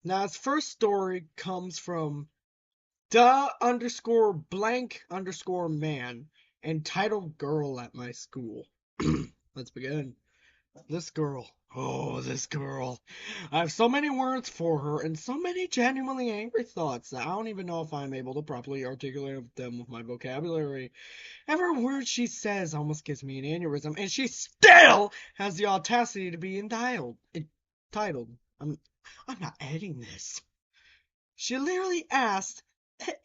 Now, his first story comes from the_blank_man entitled Girl at My School. Let's begin. This girl. Oh, this girl. I have so many words for her and so many genuinely angry thoughts that I don't even know if I'm able to properly articulate them with my vocabulary. Every word she says almost gives me an aneurysm, and she still has the audacity to be entitled. I'm not editing this. She literally asked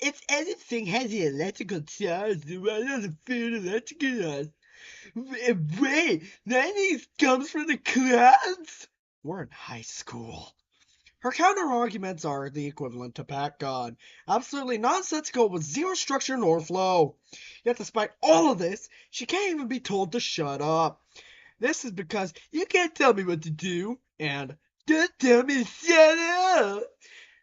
if anything has the electrical charge, why doesn't feel electrical? Wait, that comes from the clouds? We're in high school. Her counter-arguments are the equivalent to Pat God. Absolutely nonsensical with zero structure nor flow. Yet despite all of this, she can't even be told to shut up. This is because you can't tell me what to do, and just tell me to shut up.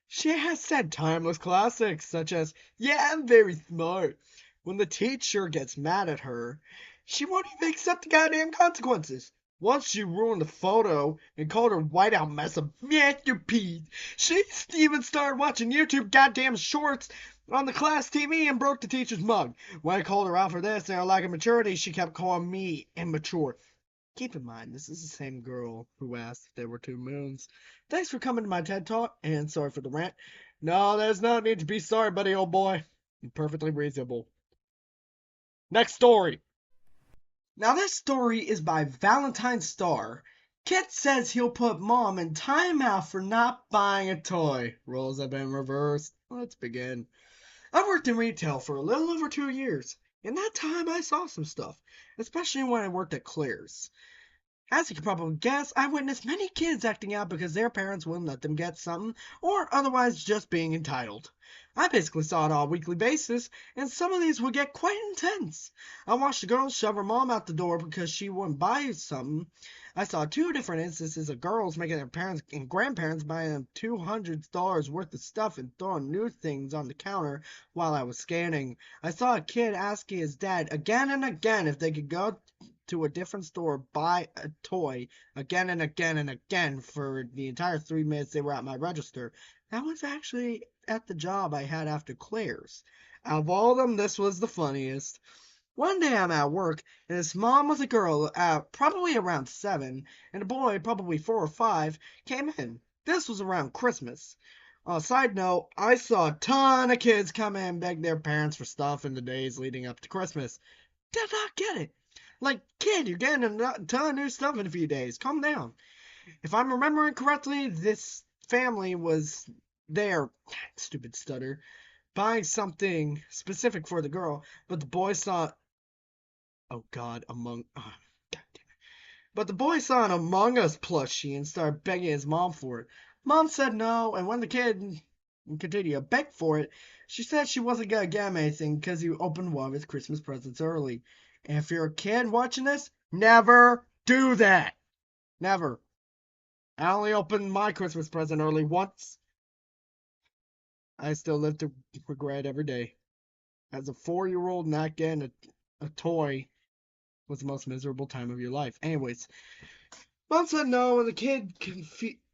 She has said timeless classics such as, yeah, I'm very smart. When the teacher gets mad at her, she won't even accept the goddamn consequences. Once she ruined a photo and called her whiteout mess a masterpiece. She even started watching YouTube goddamn shorts on the class TV and broke the teacher's mug. When I called her out for this and her lack of maturity, she kept calling me immature. Keep in mind, this is the same girl who asked if there were two moons. Thanks for coming to my TED Talk, and sorry for the rant. No, there's no need to be sorry, buddy, old boy. You're perfectly reasonable. Next story. Now, this story is by Valentine Star. Kid says he'll put mom in timeout for not buying a toy. Roles have been reversed. Let's begin. I worked in retail for a little over 2 years. In that time, I saw some stuff, especially when I worked at Claire's. As you can probably guess, I witnessed many kids acting out because their parents wouldn't let them get something, or otherwise just being entitled. I basically saw it on a weekly basis, and some of these would get quite intense. I watched a girl shove her mom out the door because she wouldn't buy something. I saw two different instances of girls making their parents and grandparents buy them $200 worth of stuff and throwing new things on the counter while I was scanning. I saw a kid asking his dad again and again if they could go to a different store, buy a toy again and again and again for the entire 3 minutes they were at my register. That was actually at the job I had after Claire's. Out of all of them, this was the funniest. One day I'm at work, and his mom with a girl, probably around 7, and a boy, probably 4 or 5, came in. This was around Christmas. On a side note, I saw a ton of kids come in and beg their parents for stuff in the days leading up to Christmas. Did not get it. Like, kid, you're getting a ton of new stuff in a few days. Calm down. If I'm remembering correctly, this family was there, stupid stutter, buying something specific for the girl, but the boy saw, oh god, god damn it. But the boy saw an Among Us plushie and started begging his mom for it. Mom said no, and when the kid continued to beg for it, she said she wasn't gonna get him anything because he opened one of his Christmas presents early. And if you're a kid watching this, never do that. Never. I only opened my Christmas present early once. I still live to regret every day. As a 4-year-old, not getting a toy was the most miserable time of your life. Anyways, mom said no, and the kid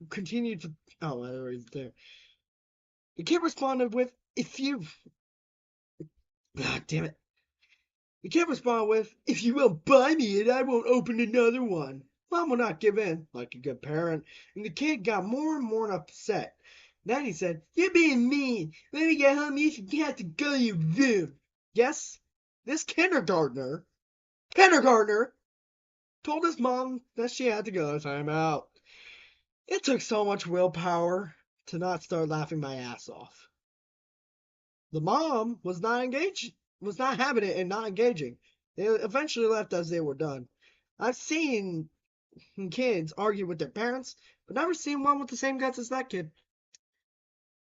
continued to. Oh, I already there. The kid responded with, "If you." God damn it. The kid responded with, "If you won't buy me it, I won't open another one." Mom will not give in, like a good parent, and the kid got more and more upset. Then he said, "You're being mean. When we get home, you have to go to your room." Yes, this kindergartner, told his mom that she had to go to timeout. It took so much willpower to not start laughing my ass off. The mom was not having it and not engaging. They eventually left as they were done. I've seen kids argue with their parents, but never seen one with the same guts as that kid.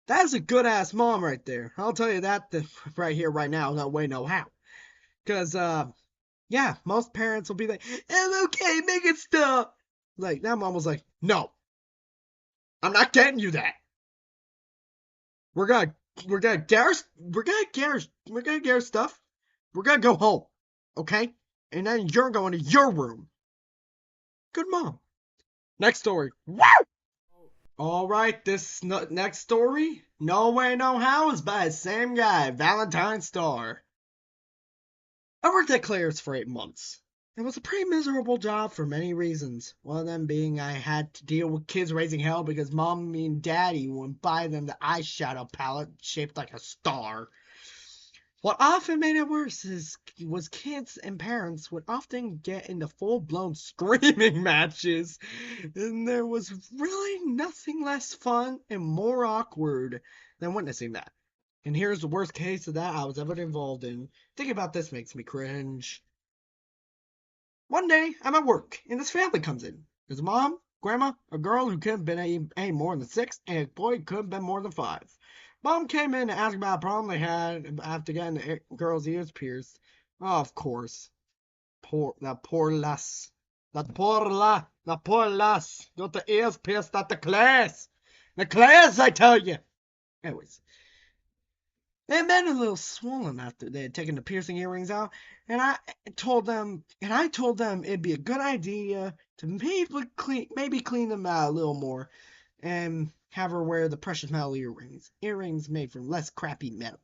That is a good ass mom right there. I'll tell you that right here, right now, no way, no how. Because, yeah, most parents will be like, "I'm okay, make it stop." Like, that mom was like, "No, I'm not getting you that. We're gonna, we're gonna get our stuff. We're gonna go home, okay? And then you're going to your room." Good mom. Next story. Wow! Alright, this next story, No Way No How, is by the same guy, Valentine Star. I worked at Claire's for 8 months. It was a pretty miserable job for many reasons. One of them being I had to deal with kids raising hell because mommy and daddy wouldn't buy them the eyeshadow palette shaped like a star. What often made it worse was kids and parents would often get into full-blown screaming matches, and there was really nothing less fun and more awkward than witnessing that. And here's the worst case of that I was ever involved in. Thinking about this makes me cringe. One day, I'm at work, and this family comes in. There's a mom, grandma, a girl who couldn't have been any more than 6, and a boy who couldn't have been more than 5. Mom came in to ask about a problem they had after getting the girl's ears pierced. Oh, of course. That poor lass. That poor lass. Got the ears pierced at the class. The class, I tell you. Anyways, they had been a little swollen after they had taken the piercing earrings out, and I told them it'd be a good idea to maybe clean them out a little more, and have her wear the precious metal earrings made from less crappy metal.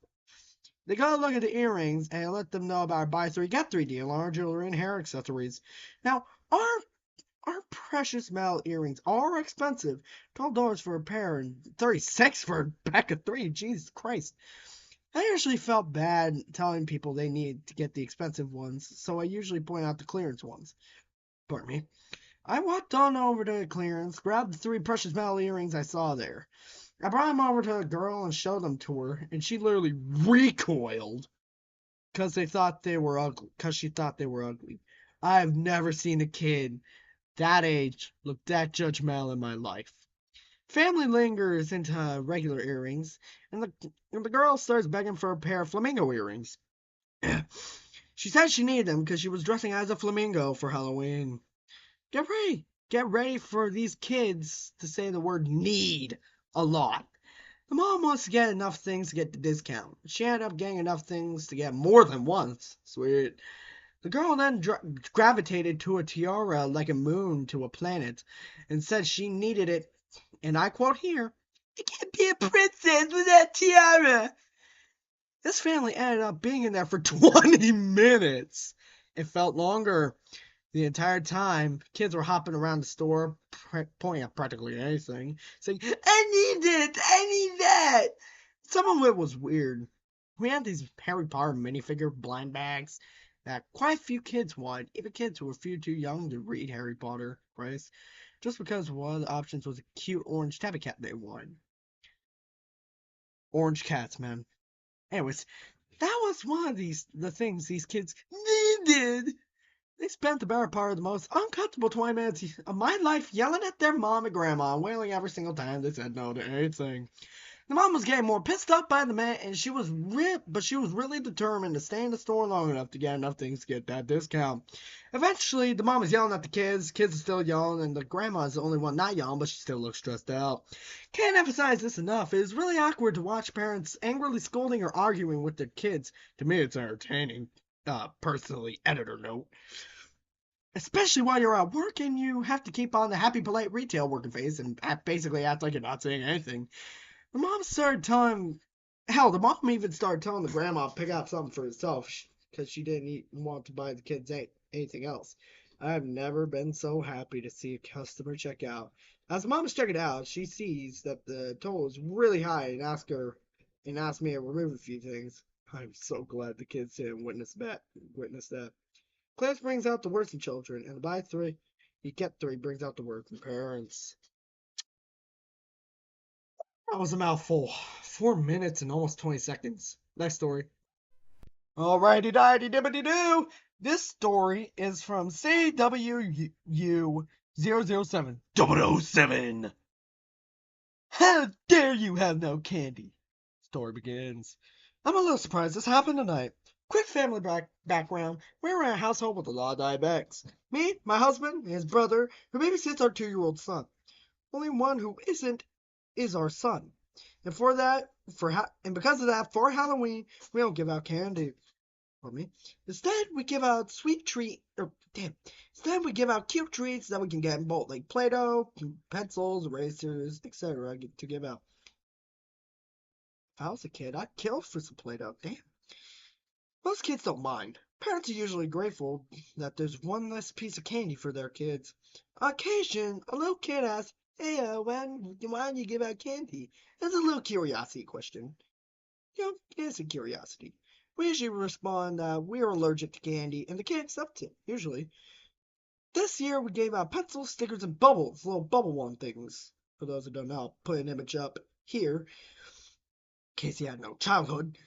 They got a look at the earrings and let them know about our buy three get three deal on our jewelry and hair accessories. Now, our precious metal earrings are expensive. $12 for a pair and 36 for a pack of three. Jesus Christ. I usually felt bad telling people they needed to get the expensive ones, so I usually point out the clearance ones. Pardon me. I walked on over to the clearance, grabbed the 3 precious metal earrings I saw there. I brought them over to a girl and showed them to her, and she literally recoiled because they thought they were ugly. Because she thought they were ugly. I've never seen a kid that age look that judgmental in my life. Family lingers into regular earrings, and the girl starts begging for a pair of flamingo earrings. She said she needed them because she was dressing as a flamingo for Halloween. Get ready. Get ready for these kids to say the word need a lot. The mom wants to get enough things to get the discount. She ended up getting enough things to get more than once. Sweet. The girl then gravitated to a tiara like a moon to a planet and said she needed it, and I quote here, "I can't be a princess with that tiara." This family ended up being in there for 20 minutes. It felt longer. The entire time, kids were hopping around the store, pointing at practically anything, saying, "I need it! I need that!" Some of it was weird. We had these Harry Potter minifigure blind bags that quite a few kids wanted, even kids who were few too young to read Harry Potter, right? Just because one of the options was a cute orange tabby cat they wanted. Orange cats, man. Anyways, that was one of the things these kids needed. They spent the better part of the most uncomfortable 20 minutes of my life yelling at their mom and grandma and wailing every single time they said no to anything. The mom was getting more pissed off by the minute, and she was really determined to stay in the store long enough to get enough things to get that discount. Eventually, the mom was yelling at the kids. Kids are still yelling, and the grandma is the only one not yelling, but she still looks stressed out. Can't emphasize this enough. It is really awkward to watch parents angrily scolding or arguing with their kids. To me, it's entertaining. Personally, editor note. Especially while you're at work and you have to keep on the happy, polite retail working face and basically act like you're not saying anything. The mom started telling, hell, the mom even started telling the grandma to pick out something for herself because she didn't want to buy the kids anything else. I've never been so happy to see a customer check out. As the mom is checking out, she sees that the total is really high and asks me to remove a few things. I'm so glad the kids didn't witness that. Class brings out the worst in children, and buy 3, you get 3 brings out the worst in parents. That was a mouthful. 4 minutes and almost 20 seconds. Next story. Alrighty, dighty, dibbity doo. This story is from CWU007. 007. How dare you have no candy? Story begins. I'm a little surprised this happened tonight. Quick family background. We're in a household with a lot of diabetics. Me, my husband, and his brother, who babysits our 2-year-old son. Only one who isn't is our son. And because of that, for Halloween, we don't give out candy. For me. Instead, we give out sweet treat. Instead, we give out cute treats that we can get in bulk, like Play-Doh, pencils, erasers, etc. To give out. If I was a kid, I'd kill for some Play-Doh. Damn. Most kids don't mind. Parents are usually grateful that there's one less piece of candy for their kids. On occasion, a little kid asks, "Hey, why don't you give out candy?" It's a little curiosity question. It's a curiosity. We usually respond that we are allergic to candy, and the kid accepts it, usually. This year, we gave out pencils, stickers, and bubbles, little bubble one things. For those who don't know, I'll put an image up here, in case you had no childhood.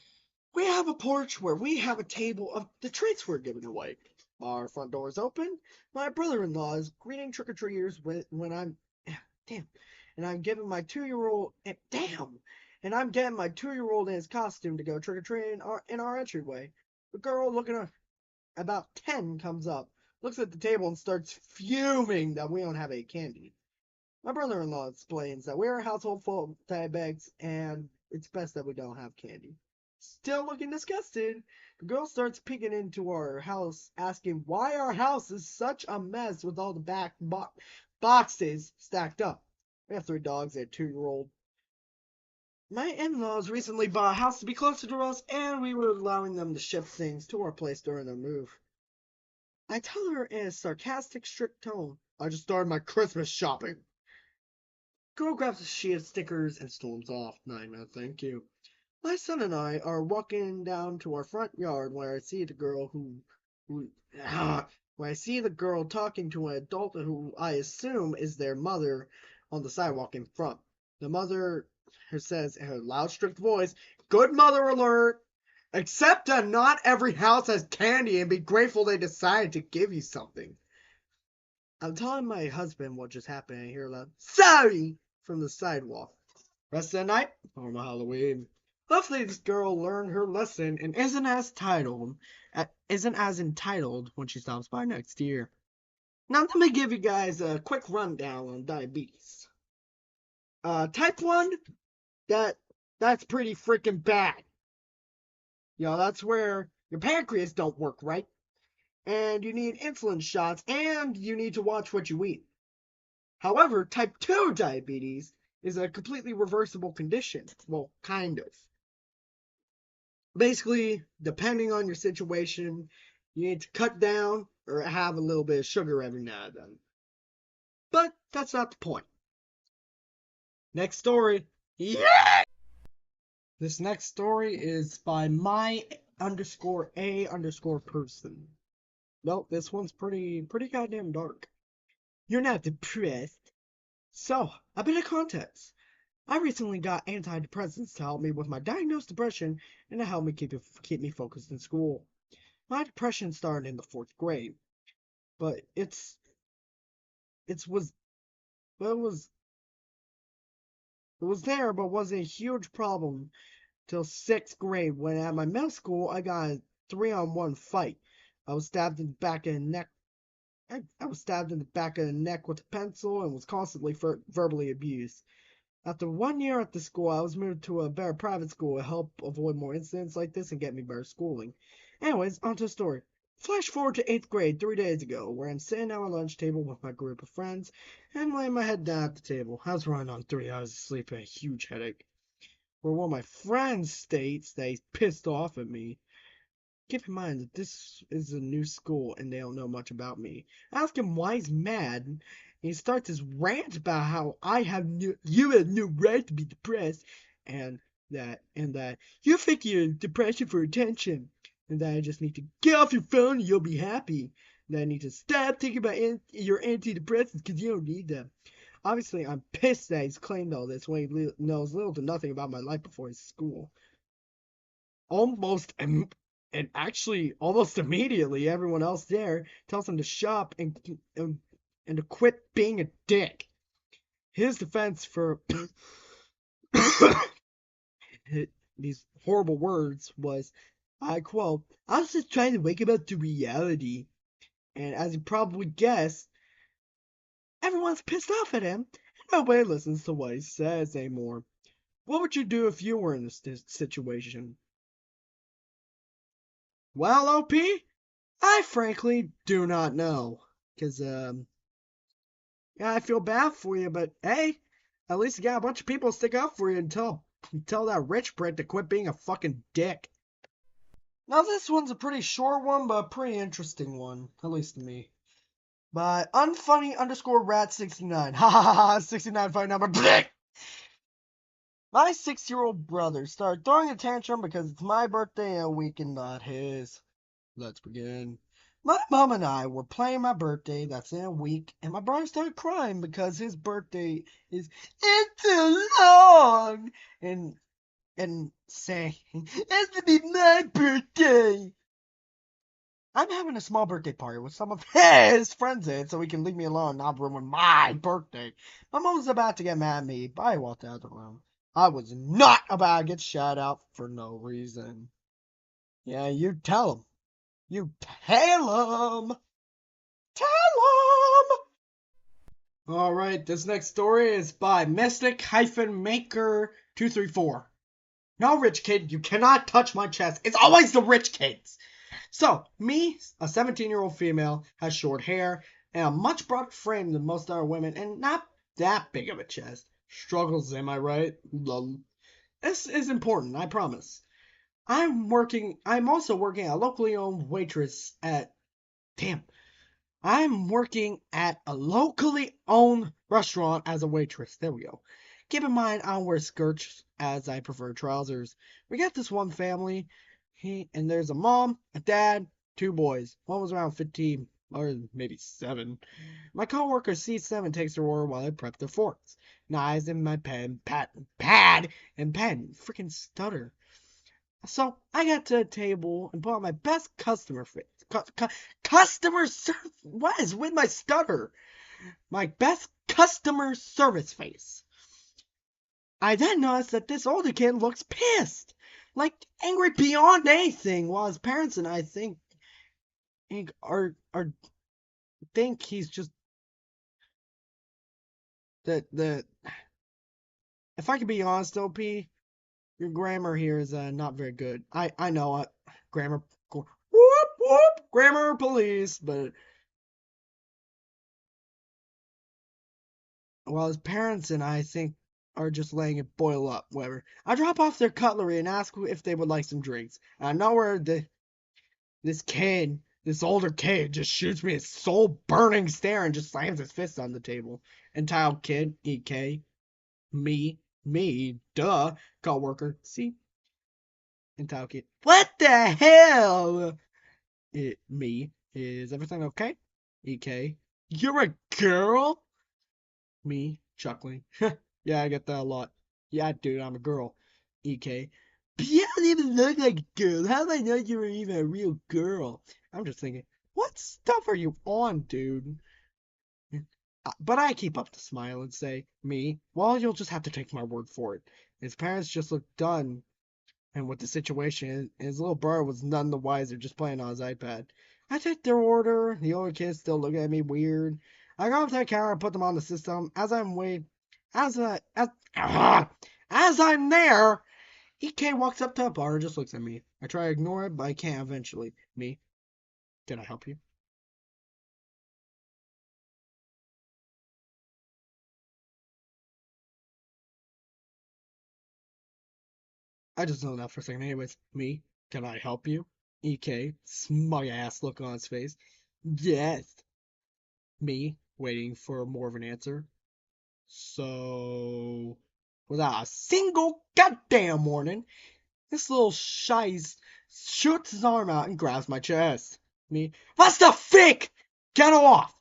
We have a porch where we have a table of the treats we're giving away. Our front door is open. My brother-in-law is greeting trick-or-treaters when I'm damn, and I'm giving my 2-year-old damn, and I'm getting my 2-year-old in his costume to go trick-or-treating in our entryway. The girl looking about 10 comes up, looks at the table, and starts fuming that we don't have any candy. My brother-in-law explains that we're a household full of diabetics and it's best that we don't have candy. Still looking disgusted, the girl starts peeking into our house, asking why our house is such a mess with all the back boxes stacked up. We have 3 dogs and a 2-year-old. My in-laws recently bought a house to be closer to us, and we were allowing them to ship things to our place during their move. I tell her in a sarcastic, strict tone, "I just started my Christmas shopping." Girl grabs a sheet of stickers and storms off. No, thank you. My son and I are walking down to our front yard where I see the girl where I see the girl talking to an adult who I assume is their mother on the sidewalk in front. The mother says in her loud, strict voice, "Good mother alert! Except that not every house has candy and be grateful they decided to give you something." I'm telling my husband what just happened and I hear loud, "Sorry!" from the sidewalk. Rest of the night, normal Halloween. Hopefully this girl learned her lesson and isn't as entitled when she stops by next year. Now let me give you guys a quick rundown on diabetes. Type 1, that's pretty freaking bad. That's where your pancreas don't work right, and you need insulin shots, and you need to watch what you eat. However, type 2 diabetes is a completely reversible condition. Well, kind of. Basically, depending on your situation, you need to cut down or have a little bit of sugar every now and then. But that's not the point. Next story. Yeah! This next story is by my_a_person. Nope, this one's pretty goddamn dark. You're not depressed. So, a bit of context. I recently got antidepressants to help me with my diagnosed depression and to help me keep me focused in school. My depression started in the 4th grade, but it was there, but wasn't a huge problem till 6th grade when at my middle school I got a 3-on-1 fight. I was stabbed in the back of the neck. I was stabbed in the back of the neck with a pencil and was constantly verbally abused. After 1 year at the school, I was moved to a better private school to help avoid more incidents like this and get me better schooling. Anyways, on to the story. Flash forward to 8th grade 3 days ago, where I'm sitting at my lunch table with my group of friends and laying my head down at the table. I was running on 3 hours of sleep and a huge headache. Where one of my friends states that he's pissed off at me. Keep in mind that this is a new school and they don't know much about me. I ask him why he's mad, and he starts his rant about how you have no right to be depressed, and that you think you're depression for attention, and that I just need to get off your phone and you'll be happy. And that I need to stop thinking about your antidepressants because you don't need them. Obviously, I'm pissed that he's claimed all this when he knows little to nothing about my life before his school. And actually almost immediately everyone else there tells him to shut up and to quit being a dick. His defense for these horrible words was, I quote, "I was just trying to wake him up to reality." And as you probably guessed, everyone's pissed off at him. Nobody listens to what he says anymore. What would you do if you were in this situation? Well, OP, I frankly do not know. Because, yeah, I feel bad for you, but hey, at least you got a bunch of people to stick up for you and tell that rich prick to quit being a fucking dick. Now, this one's a pretty short one, but a pretty interesting one, at least to me. By unfunny underscore rat 69. Ha ha ha, 69 phone number. Blech! My 6-year-old brother started throwing a tantrum because it's my birthday in a week and not his. Let's begin. My mom and I were playing my birthday that's in a week, and my brother started crying because his birthday is it's too long, and saying it has to be my birthday. I'm having a small birthday party with some of his friends in, so he can leave me alone and not ruin my birthday. My mom was about to get mad at me, but I walked out of the room. I was not about to get shut out for no reason. Yeah, you tell him. You tell him. Tell him. All right, this next story is by Mystic-Maker234. No, rich kid, you cannot touch my chest. It's always the rich kids. So, me, a 17-year-old female, has short hair and a much broader frame than most other women and not that big of a chest. Struggles, am I right? Lol. This is important, I promise. I'm also working at a locally owned waitress at, damn, I'm working at a locally owned restaurant as a waitress. There we go. Keep in mind, I don't wear skirts as I prefer trousers. We got this one family. And there's a mom, a dad, two boys. One was around 15, or maybe 7. My coworker seats them and takes their order while I prep their forks. Knives in my pad, and pen. Freaking stutter. So I got to the table and put on my best customer face. Customer service. What is with my stutter? My best customer service face. I then noticed that this older kid looks pissed, like angry beyond anything, while his parents and I think he's just the. If I can be honest, OP, your grammar here is not very good. I know it, grammar. Whoop whoop, grammar police, but while his parents and I think are just letting it boil up, whatever. I drop off their cutlery and ask if they would like some drinks. And I know where this older kid, just shoots me a soul burning stare and just slams his fist on the table. Entitled kid, EK, me, duh, coworker, see, entitled kid. What the hell? Me, is everything okay? EK, you're a girl? Me, chuckling. Yeah, I get that a lot. Yeah, dude, I'm a girl. EK. But you don't even look like a girl. How do I know you were even a real girl? I'm just thinking, what stuff are you on, dude? But I keep up the smile and say, me, well, you'll just have to take my word for it. His parents just looked done and with the situation, his little brother was none the wiser, just playing on his iPad. I take their order. The older kids still looking at me weird. I go up to the counter and put them on the system. As I'm there, EK walks up to the bar and just looks at me. I try to ignore it, but I can't eventually. Me, can I help you? I just know that for a second. Anyways, me, can I help you? EK, smug ass look on his face. Yes. Me, waiting for more of an answer. So, without a single goddamn warning, this little shice shoots his arm out and grabs my chest. Me, what's the fick? Get off!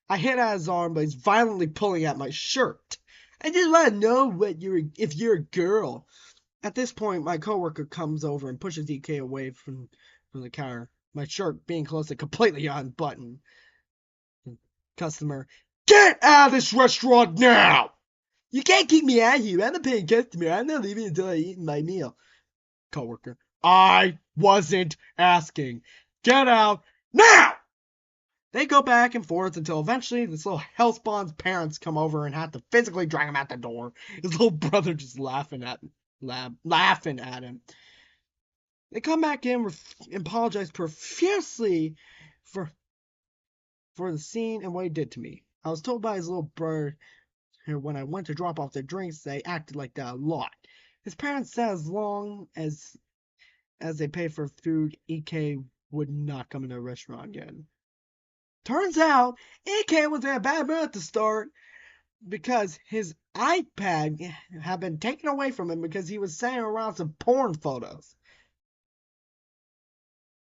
I hit at his arm, but he's violently pulling at my shirt. I just want to know if you're a girl. At this point, my coworker comes over and pushes EK away from the counter. My shirt being close to completely unbuttoned. Customer, get out of this restaurant now! You can't keep me out here. I'm a paying customer. I'm not leaving until I eat my meal. Coworker, I wasn't asking. Get out now! They go back and forth until eventually this little hellspawn's parents come over and have to physically drag him out the door. His little brother just laughing at him. They come back in and apologize profusely for the scene and what he did to me. I was told by his little brother when I went to drop off their drinks, they acted like that a lot. His parents said as long as they paid for food, EK would not come in the restaurant again. Turns out, EK was in a bad mood at the start because his iPad had been taken away from him because he was sending around some porn photos.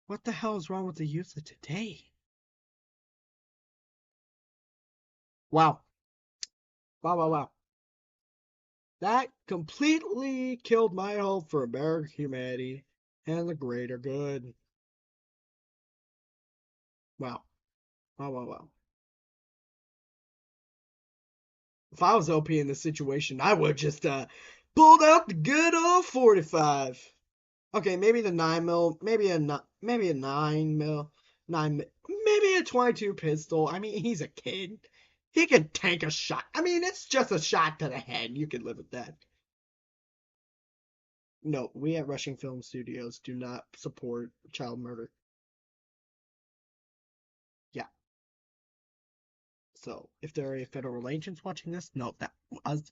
What the hell is wrong with the youth of today? Wow. Wow. That completely killed my hope for American humanity and the greater good. Wow. If I was OP in this situation, I would just pulled out the good old 45. Okay, maybe the 9mm, maybe a 9mm, maybe a 22 pistol. I mean, he's a kid. He can take a shot. I mean, it's just a shot to the head. You can live with that. No, we at Rushing Film Studios do not support child murder. Yeah. So, if there are any federal agents watching this, no, that us,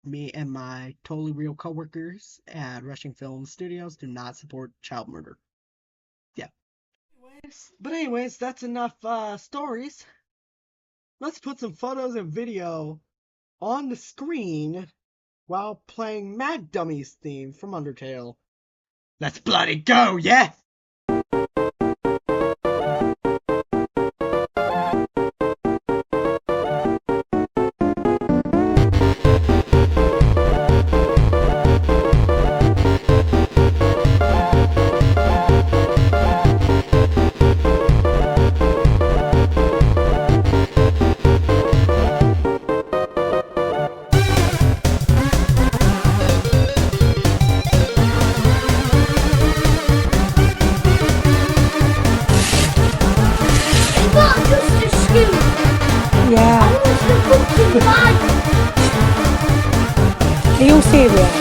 me and my totally real coworkers at Rushing Film Studios do not support child murder. Yeah. Anyways, that's enough stories. Let's put some photos and video on the screen while playing Mad Dummies theme from Undertale. Let's bloody go, yeah! Yeah. Are you serious?